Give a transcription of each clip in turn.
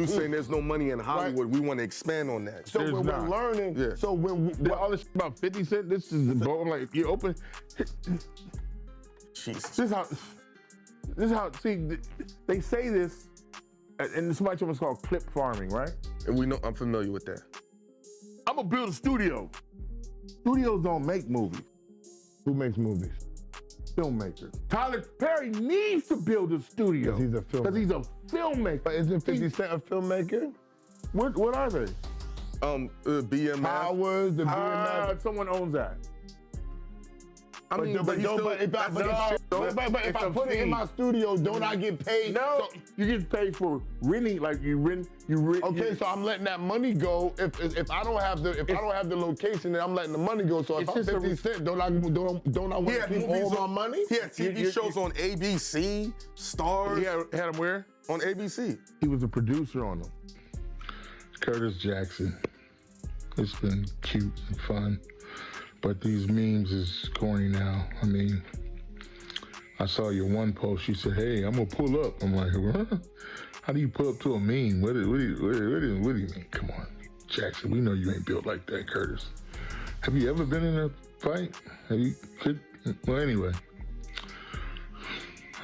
You saying there's no money in Hollywood? Right. We want to expand on that. So when we're learning, so when all this about 50 Cent, this is like if you open. Jesus. This is how. See, they say this, and somebody told me it's called clip farming, right? And we know I'm familiar with that. I'm gonna build a studio. Studios don't make movies. Who makes movies? Filmmakers. Tyler Perry needs to build a studio. Because he's a filmmaker. Because he's a filmmaker. But isn't 50 Cent a filmmaker? What are they? BMF. Powers, the BMF. Someone owns that. I mean, but if I put it in my studio, don't I get paid? No, you get paid for renting. Like you rent. Okay, so I'm letting that money go. If I don't have the location, then I'm letting the money go. So if I'm 50 Cent, don't I want to keep all my money? He had TV shows on ABC, Stars. He had him where? On ABC. He was a producer on them. Curtis Jackson. It's been cute and fun. But these memes is corny now. I mean, I saw your one post. You said, "Hey, I'm gonna pull up." I'm like, "Huh? How do you pull up to a meme? What do you mean? Come on, Jackson. We know you ain't built like that, Curtis. Have you ever been in a fight? Well, anyway.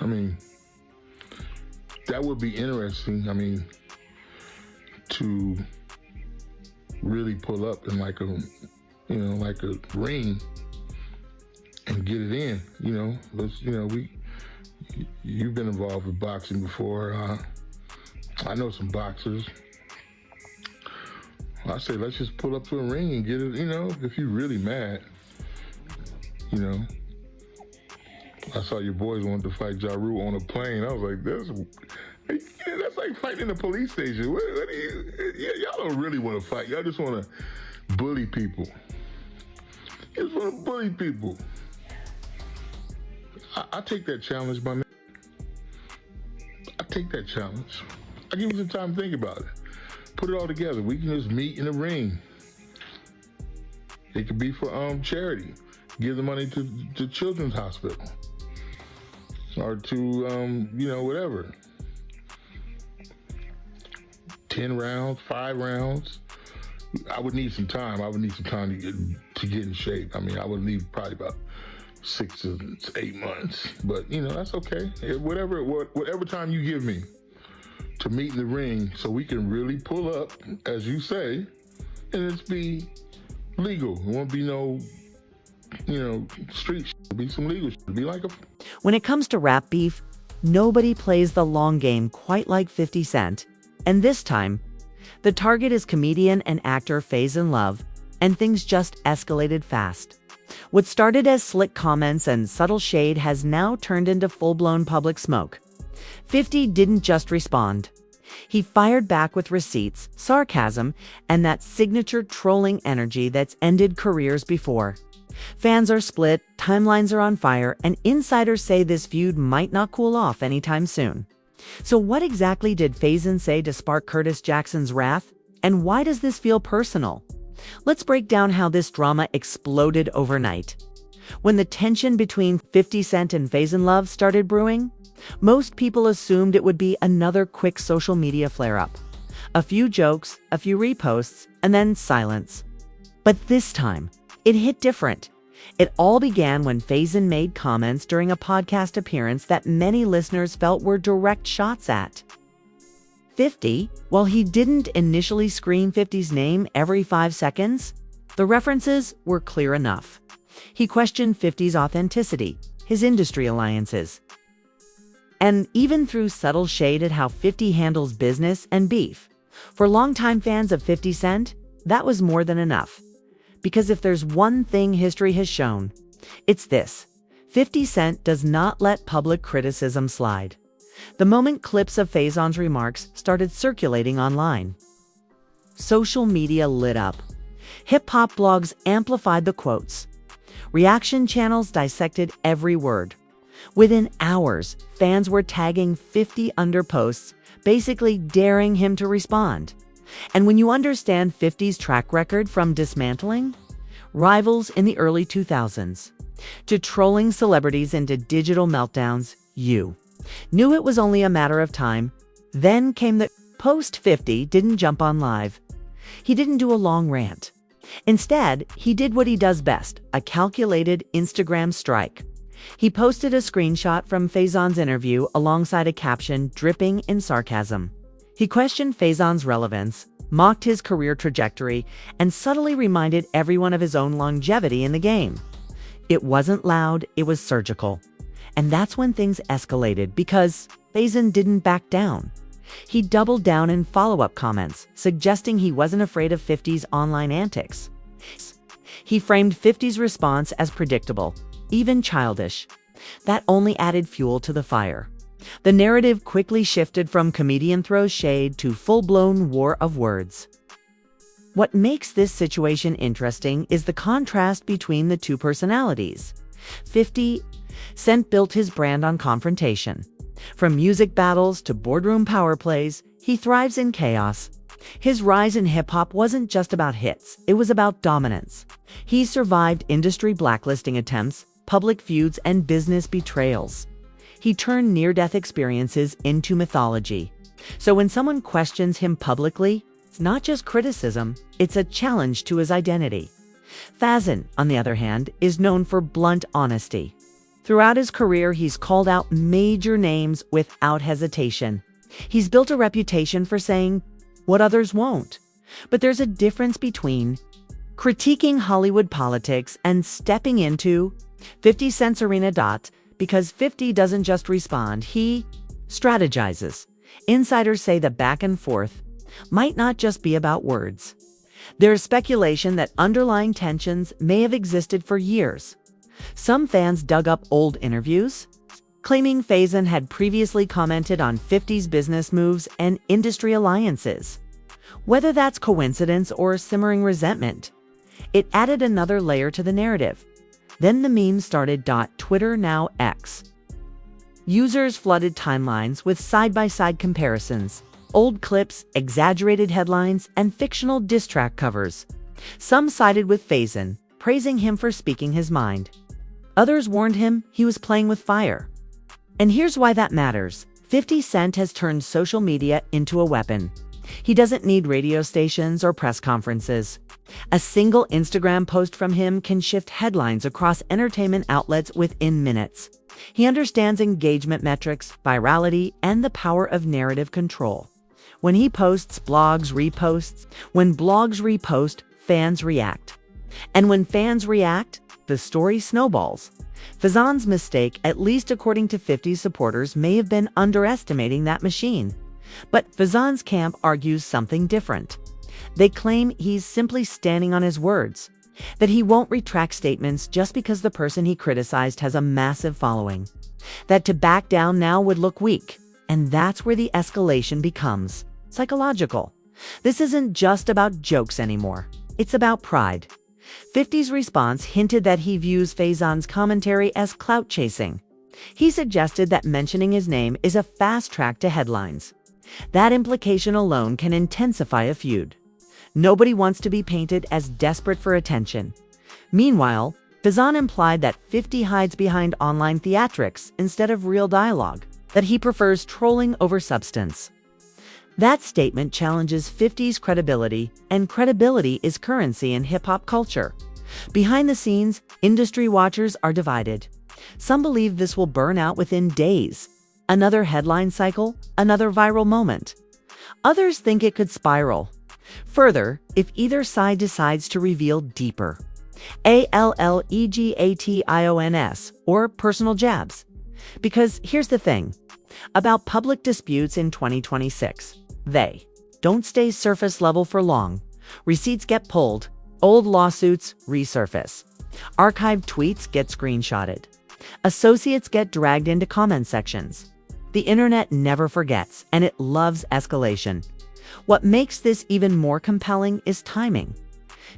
I mean, that would be interesting. I mean, to really pull up in like a ring and get it in, but you've been involved with boxing before. I know some boxers. I say, let's just pull up to a ring and get it, if you're really mad, I saw your boys wanted to fight Ja Rule on a plane. I was like, that's like fighting in a police station. Y'all don't really want to fight. Y'all just want to bully people. You just want to bully people. I take that challenge, my man. I take that challenge. I give you some time to think about it. Put it all together. We can just meet in the ring. It could be for charity. Give the money to Children's Hospital. Or to, whatever. 10 rounds, 5 rounds. I would need some time. I would need some time to get in shape. I mean, I would need probably about 6 to 8 months. But, that's okay. Whatever time you give me to meet in the ring so we can really pull up, as you say, and it's be legal. It won't be no, street shit. It'll be some legal shit. It'll be like a... When it comes to rap beef, nobody plays the long game quite like 50 Cent. And this time, the target is comedian and actor Faizon, and things just escalated fast. What started as slick comments and subtle shade has now turned into full-blown public smoke. 50 didn't just respond. He fired back with receipts, sarcasm, and that signature trolling energy that's ended careers before. Fans are split, timelines are on fire, and insiders say this feud might not cool off anytime soon. So what exactly did Faizon say to spark Curtis Jackson's wrath? And why does this feel personal? Let's break down how this drama exploded overnight. When the tension between 50 Cent and Faizon started brewing, most people assumed it would be another quick social media flare-up. A few jokes, a few reposts, and then silence. But this time, it hit different. It all began when Faizon made comments during a podcast appearance that many listeners felt were direct shots at 50. While he didn't initially scream 50's name every 5 seconds, the references were clear enough. He questioned 50's authenticity, his industry alliances, and even threw subtle shade at how 50 handles business and beef. For longtime fans of 50 Cent, that was more than enough. Because if there's one thing history has shown, it's this: 50 Cent does not let public criticism slide. The moment clips of Faizon's remarks started circulating online, social media lit up. Hip-hop blogs amplified the quotes. Reaction channels dissected every word. Within hours, fans were tagging 50 under posts, basically daring him to respond. And when you understand 50's track record from dismantling rivals in the early 2000s to trolling celebrities into digital meltdowns, you knew it was only a matter of time. Then came the Post 50 didn't jump on live. He didn't do a long rant. Instead, he did what he does best, a calculated Instagram strike. He posted a screenshot from Faizon's interview alongside a caption dripping in sarcasm. He questioned Faizon's relevance, mocked his career trajectory, and subtly reminded everyone of his own longevity in the game. It wasn't loud, it was surgical. And that's when things escalated because Faizon didn't back down. He doubled down in follow-up comments, suggesting he wasn't afraid of 50's online antics. He framed 50's response as predictable, even childish. That only added fuel to the fire. The narrative quickly shifted from comedian throws shade to full-blown war of words. What makes this situation interesting is the contrast between the two personalities. 50 Cent built his brand on confrontation. From music battles to boardroom power plays, he thrives in chaos. His rise in hip-hop wasn't just about hits, it was about dominance. He survived industry blacklisting attempts, public feuds, and business betrayals. He turned near-death experiences into mythology. So when someone questions him publicly, it's not just criticism, it's a challenge to his identity. Faizon, on the other hand, is known for blunt honesty. Throughout his career, he's called out major names without hesitation. He's built a reputation for saying what others won't. But there's a difference between critiquing Hollywood politics and stepping into 50 Cent's arena. Because 50 doesn't just respond, he strategizes. Insiders say the back and forth might not just be about words. There's speculation that underlying tensions may have existed for years. Some fans dug up old interviews, claiming Faizon had previously commented on 50's business moves and industry alliances. Whether that's coincidence or simmering resentment, it added another layer to the narrative. Then the memes started. Twitter, now X. Users flooded timelines with side-by-side comparisons, old clips, exaggerated headlines, and fictional diss track covers. Some sided with Faizon, praising him for speaking his mind. Others warned him he was playing with fire. And here's why that matters. 50 Cent has turned social media into a weapon. He doesn't need radio stations or press conferences. A single Instagram post from him can shift headlines across entertainment outlets within minutes. He understands engagement metrics, virality, and the power of narrative control. When he posts, blogs reposts. When blogs repost, fans react. And when fans react, the story snowballs. Faizon's mistake, at least according to 50's supporters, may have been underestimating that machine. But Faizon's camp argues something different. They claim he's simply standing on his words, that he won't retract statements just because the person he criticized has a massive following, that to back down now would look weak. And that's where the escalation becomes psychological. This isn't just about jokes anymore. It's about pride. 50's response hinted that he views Faizon's commentary as clout chasing. He suggested that mentioning his name is a fast track to headlines. That implication alone can intensify a feud. Nobody wants to be painted as desperate for attention. Meanwhile, Faizon implied that 50 hides behind online theatrics instead of real dialogue, that he prefers trolling over substance. That statement challenges 50's credibility, and credibility is currency in hip-hop culture. Behind the scenes, industry watchers are divided. Some believe this will burn out within days. Another headline cycle, another viral moment. Others think it could spiral further if either side decides to reveal deeper allegations or personal jabs. Because here's the thing about public disputes in 2026. They don't stay surface level for long. Receipts get pulled, old lawsuits resurface, archived tweets get screenshotted, associates get dragged into comment sections. The internet never forgets, and it loves escalation. What makes this even more compelling is timing.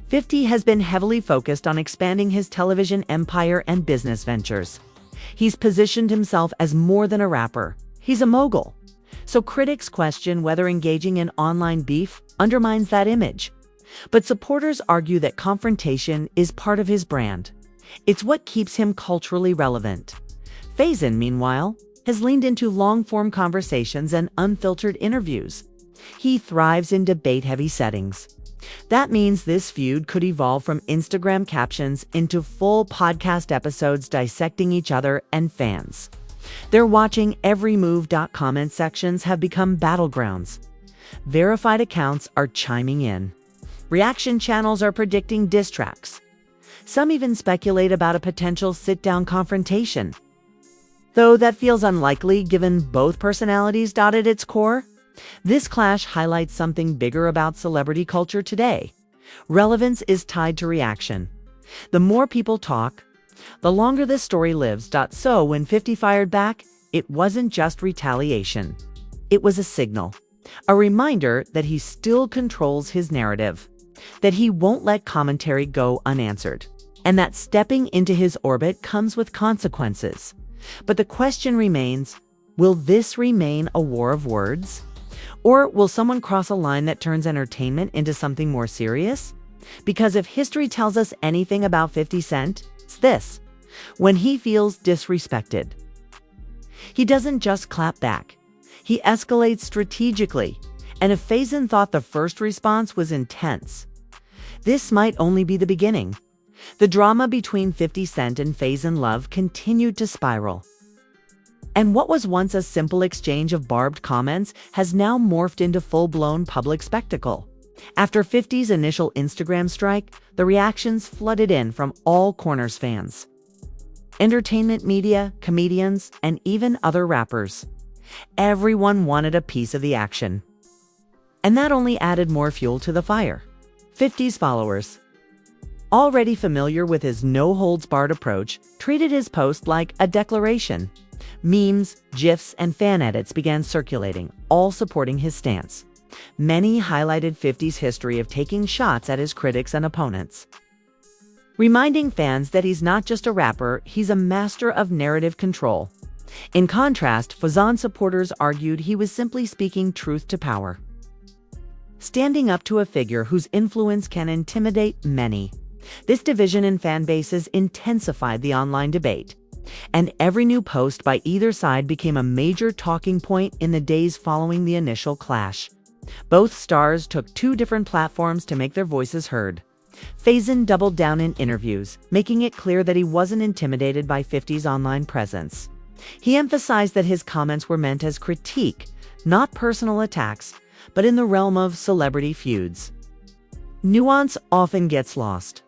50 has been heavily focused on expanding his television empire and business ventures. He's positioned himself as more than a rapper. He's a mogul. So critics question whether engaging in online beef undermines that image. But supporters argue that confrontation is part of his brand. It's what keeps him culturally relevant. Faizon, meanwhile, has leaned into long-form conversations and unfiltered interviews. He thrives in debate-heavy settings. That means this feud could evolve from Instagram captions into full podcast episodes dissecting each other and fans. Their watching every move. Comment sections have become battlegrounds. Verified accounts are chiming in. Reaction channels are predicting diss tracks. Some even speculate about a potential sit-down confrontation. Though that feels unlikely given both personalities. At its core, this clash highlights something bigger about celebrity culture today. Relevance is tied to reaction. The more people talk, the longer this story lives. So when 50 fired back, it wasn't just retaliation. It was a signal, a reminder that he still controls his narrative, that he won't let commentary go unanswered, and that stepping into his orbit comes with consequences. But the question remains, will this remain a war of words? Or will someone cross a line that turns entertainment into something more serious? Because if history tells us anything about 50 Cent, it's this: when he feels disrespected, he doesn't just clap back. He escalates strategically. And if Faizon thought the first response was intense, this might only be the beginning. The drama between 50 Cent and Faizon Love continued to spiral. And what was once a simple exchange of barbed comments has now morphed into full-blown public spectacle. After 50's initial Instagram strike, the reactions flooded in from all corners: fans, entertainment media, comedians, and even other rappers. Everyone wanted a piece of the action. And that only added more fuel to the fire. 50's followers, already familiar with his no-holds-barred approach, treated his post like a declaration. Memes, GIFs, and fan edits began circulating, all supporting his stance. Many highlighted 50's history of taking shots at his critics and opponents, reminding fans that he's not just a rapper, he's a master of narrative control. In contrast, Faizon supporters argued he was simply speaking truth to power, standing up to a figure whose influence can intimidate many. This division in fan bases intensified the online debate, and every new post by either side became a major talking point in the days following the initial clash. Both stars took two different platforms to make their voices heard. Faizon doubled down in interviews, making it clear that he wasn't intimidated by 50's online presence. He emphasized that his comments were meant as critique, not personal attacks, but in the realm of celebrity feuds. Nuance often gets lost.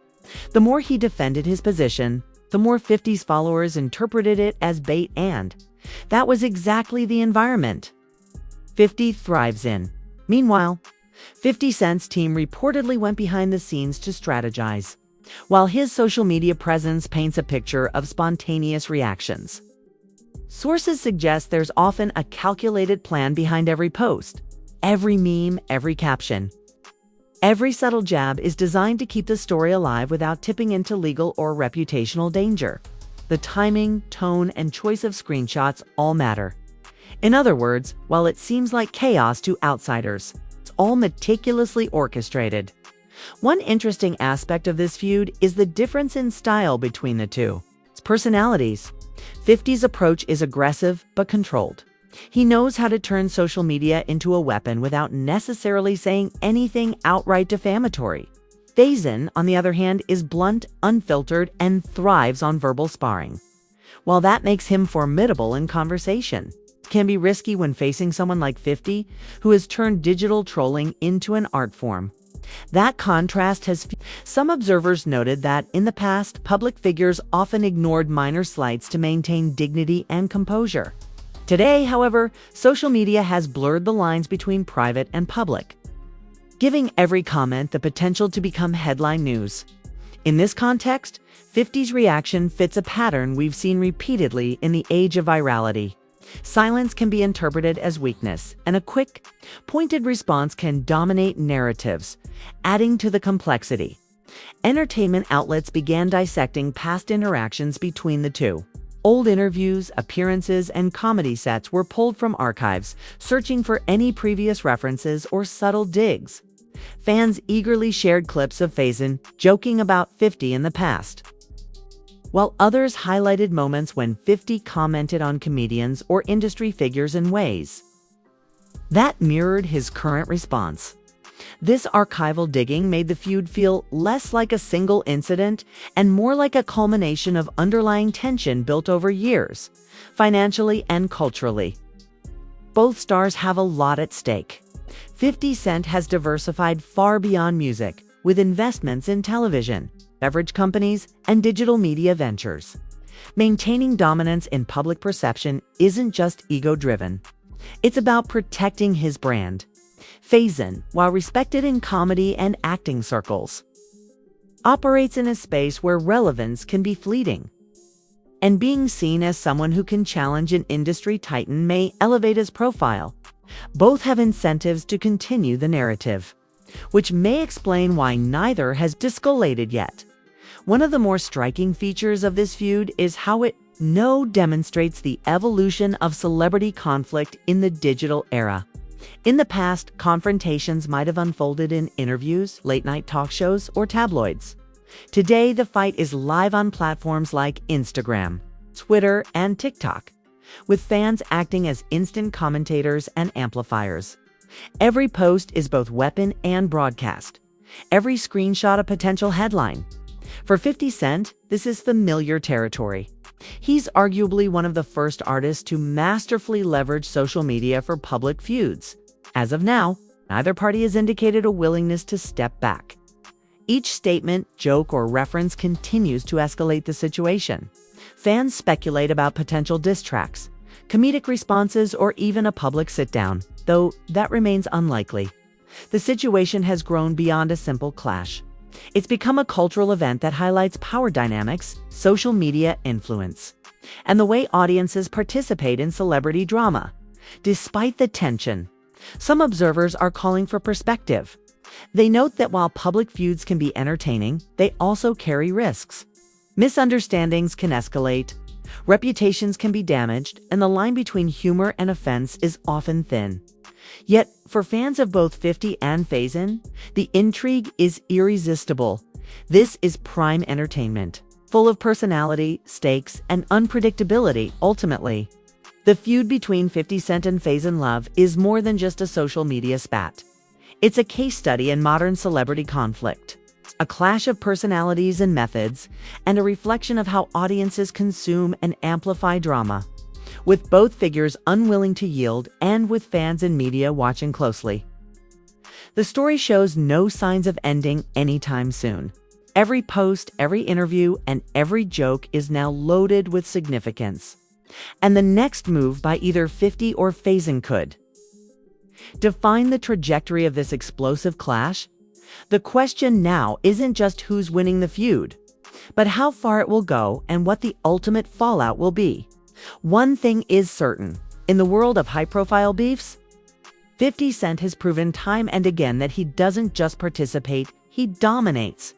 The more he defended his position, the more 50's followers interpreted it as bait, and that was exactly the environment 50 thrives in. Meanwhile, 50 Cent's team reportedly went behind the scenes to strategize, while his social media presence paints a picture of spontaneous reactions. Sources suggest there's often a calculated plan behind every post, every meme, every caption. Every subtle jab is designed to keep the story alive without tipping into legal or reputational danger. The timing, tone, and choice of screenshots all matter. In other words, while it seems like chaos to outsiders, it's all meticulously orchestrated. One interesting aspect of this feud is the difference in style between the two. It's personalities. 50's approach is aggressive but controlled. He knows how to turn social media into a weapon without necessarily saying anything outright defamatory. Faizon, on the other hand, is blunt, unfiltered, and thrives on verbal sparring. While that makes him formidable in conversation, it can be risky when facing someone like 50, who has turned digital trolling into an art form. That contrast has... Some observers noted that, in the past, public figures often ignored minor slights to maintain dignity and composure. Today, however, social media has blurred the lines between private and public, giving every comment the potential to become headline news. In this context, 50's reaction fits a pattern we've seen repeatedly in the age of virality. Silence can be interpreted as weakness, and a quick, pointed response can dominate narratives, adding to the complexity. Entertainment outlets began dissecting past interactions between the two. Old interviews, appearances, and comedy sets were pulled from archives, searching for any previous references or subtle digs. Fans eagerly shared clips of Faizon joking about 50 in the past, while others highlighted moments when 50 commented on comedians or industry figures in ways That mirrored his current response. This archival digging made the feud feel less like a single incident and more like a culmination of underlying tension built over years, financially and culturally. Both stars have a lot at stake. 50 Cent has diversified far beyond music, with investments in television, beverage companies, and digital media ventures. Maintaining dominance in public perception isn't just ego-driven. It's about protecting his brand. Faizon, while respected in comedy and acting circles, operates in a space where relevance can be fleeting. And being seen as someone who can challenge an industry titan may elevate his profile. Both have incentives to continue the narrative, which may explain why neither has escalated yet. One of the more striking features of this feud is how it demonstrates the evolution of celebrity conflict in the digital era. In the past, confrontations might have unfolded in interviews, late-night talk shows, or tabloids. Today, the fight is live on platforms like Instagram, Twitter, and TikTok, with fans acting as instant commentators and amplifiers. Every post is both weapon and broadcast. Every screenshot a potential headline. For 50 Cent, this is familiar territory. He's arguably one of the first artists to masterfully leverage social media for public feuds. As of now, neither party has indicated a willingness to step back. Each statement, joke, or reference continues to escalate the situation. Fans speculate about potential diss tracks, comedic responses, or even a public sit-down, though that remains unlikely. The situation has grown beyond a simple clash. It's become a cultural event that highlights power dynamics, social media influence, and the way audiences participate in celebrity drama. Despite the tension, some observers are calling for perspective. They note that while public feuds can be entertaining, they also carry risks. Misunderstandings can escalate, reputations can be damaged, and the line between humor and offense is often thin. Yet, for fans of both 50 and Faizon, the intrigue is irresistible. This is prime entertainment, full of personality, stakes, and unpredictability. Ultimately, the feud between 50 Cent and Faizon Love is more than just a social media spat. It's a case study in modern celebrity conflict, a clash of personalities and methods, and a reflection of how audiences consume and amplify drama, with both figures unwilling to yield and with fans and media watching closely. The story shows no signs of ending anytime soon. Every post, every interview, and every joke is now loaded with significance. And the next move by either 50 or Faizon could define the trajectory of this explosive clash. The question now isn't just who's winning the feud, but how far it will go and what the ultimate fallout will be. One thing is certain, in the world of high-profile beefs, 50 Cent has proven time and again that he doesn't just participate, he dominates.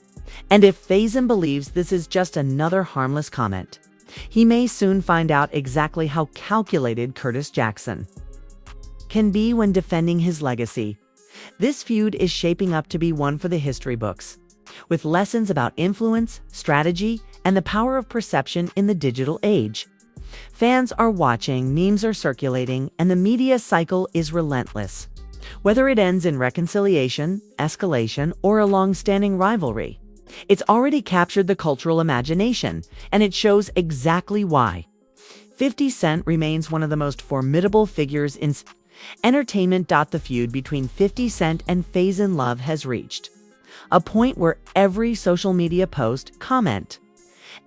And if Faizon believes this is just another harmless comment, he may soon find out exactly how calculated Curtis Jackson can be when defending his legacy. This feud is shaping up to be one for the history books, with lessons about influence, strategy, and the power of perception in the digital age. Fans are watching, memes are circulating, and the media cycle is relentless. Whether it ends in reconciliation, escalation, or a long-standing rivalry, it's already captured the cultural imagination, and it shows exactly why. 50 Cent remains one of the most formidable figures in entertainment. The feud between 50 Cent and Faizon Love has reached a point where every social media post, comment,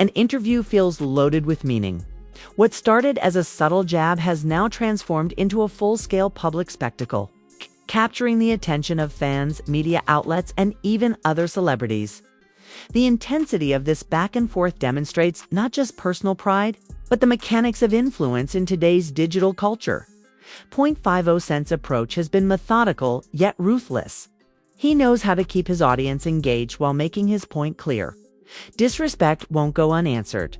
and interview feels loaded with meaning. What started as a subtle jab has now transformed into a full-scale public spectacle, capturing the attention of fans, media outlets, and even other celebrities. The intensity of this back-and-forth demonstrates not just personal pride, but the mechanics of influence in today's digital culture. 50 Cent's approach has been methodical yet ruthless. He knows how to keep his audience engaged while making his point clear. Disrespect won't go unanswered.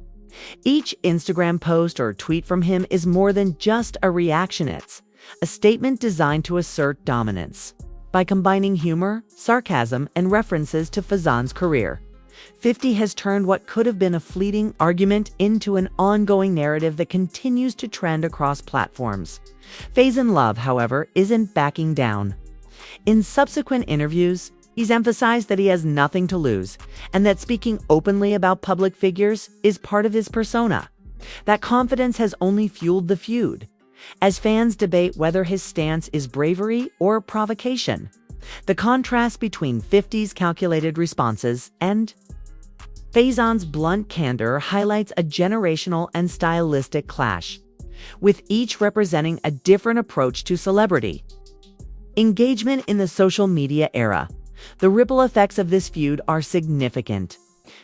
Each Instagram post or tweet from him is more than just a reaction. It's a statement designed to assert dominance. By combining humor, sarcasm, and references to Faizon's career, 50 has turned what could have been a fleeting argument into an ongoing narrative that continues to trend across platforms. Faizon Love, however, isn't backing down. In subsequent interviews, he's emphasized that he has nothing to lose and that speaking openly about public figures is part of his persona. That confidence has only fueled the feud, as fans debate whether his stance is bravery or provocation. The contrast between 50's calculated responses and Faizon's blunt candor highlights a generational and stylistic clash, with each representing a different approach to celebrity. Engagement in the social media era. The ripple effects of this feud are significant.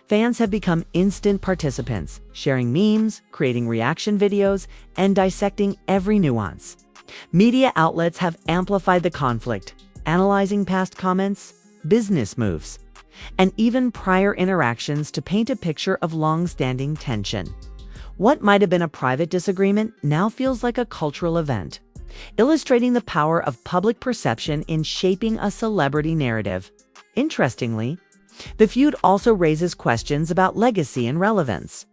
Fans have become instant participants, sharing memes, creating reaction videos, and dissecting every nuance. Media outlets have amplified the conflict, analyzing past comments, business moves, and even prior interactions to paint a picture of long-standing tension. What might have been a private disagreement now feels like a cultural event, illustrating the power of public perception in shaping a celebrity narrative. Interestingly, the feud also raises questions about legacy and relevance.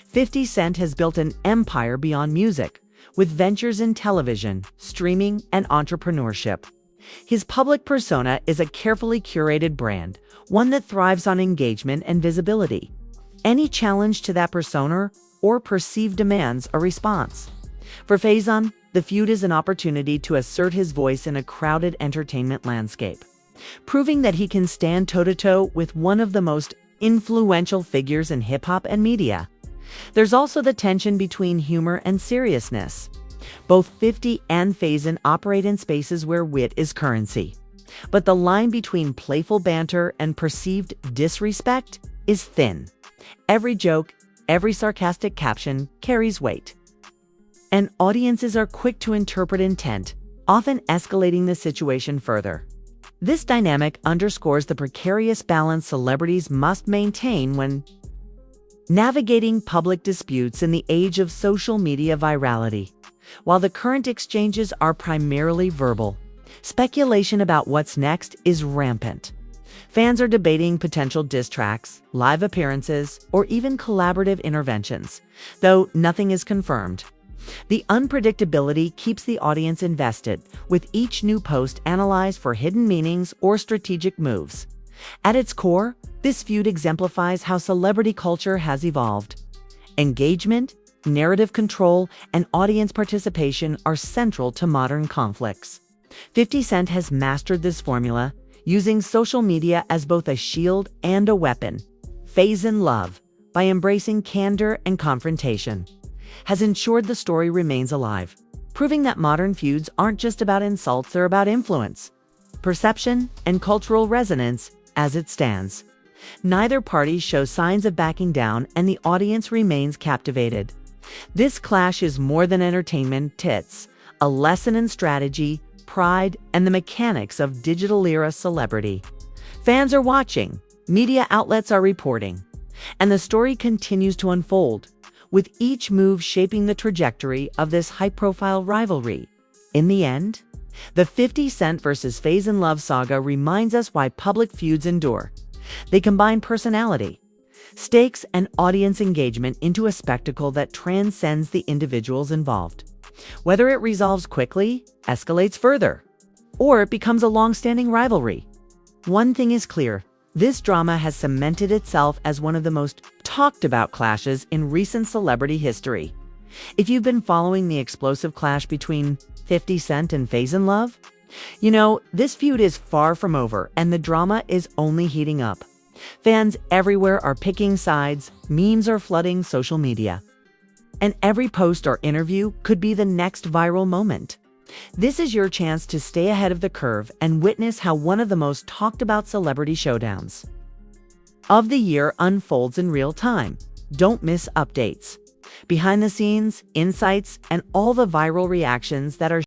50 Cent has built an empire beyond music, with ventures in television, streaming, and entrepreneurship. His public persona is a carefully curated brand, one that thrives on engagement and visibility. Any challenge to that persona or perceived demands a response. For Faizon, the feud is an opportunity to assert his voice in a crowded entertainment landscape, proving that he can stand toe-to-toe with one of the most influential figures in hip-hop and media. There's also the tension between humor and seriousness. Both 50 and Faizon operate in spaces where wit is currency, but the line between playful banter and perceived disrespect is thin. Every joke, every sarcastic caption carries weight, and audiences are quick to interpret intent, often escalating the situation further. This dynamic underscores the precarious balance celebrities must maintain when navigating public disputes in the age of social media virality. While the current exchanges are primarily verbal, speculation about what's next is rampant. Fans are debating potential diss tracks, live appearances, or even collaborative interventions, though nothing is confirmed. The unpredictability keeps the audience invested, with each new post analyzed for hidden meanings or strategic moves. At its core, this feud exemplifies how celebrity culture has evolved. Engagement, narrative control, and audience participation are central to modern conflicts. 50 Cent has mastered this formula, using social media as both a shield and a weapon. Faizon Love, by embracing candor and confrontation, has ensured the story remains alive, proving that modern feuds aren't just about insults, they're about influence, perception, and cultural resonance as it stands. Neither party shows signs of backing down, and the audience remains captivated. This clash is more than entertainment, it's a lesson in strategy, pride, and the mechanics of digital-era celebrity. Fans are watching, media outlets are reporting, and the story continues to unfold, with each move shaping the trajectory of this high-profile rivalry. In the end, the 50 Cent vs. Faizon Love saga reminds us why public feuds endure. They combine personality, stakes, and audience engagement into a spectacle that transcends the individuals involved. Whether it resolves quickly, escalates further, or it becomes a long-standing rivalry, one thing is clear: this drama has cemented itself as one of the most talked-about clashes in recent celebrity history. If you've been following the explosive clash between 50 Cent and Faizon Love, you know this feud is far from over, and the drama is only heating up. Fans everywhere are picking sides, memes are flooding social media, and every post or interview could be the next viral moment. This is your chance to stay ahead of the curve and witness how one of the most talked-about celebrity showdowns of the year unfolds in real time. Don't miss updates, behind the scenes, insights, and all the viral reactions that are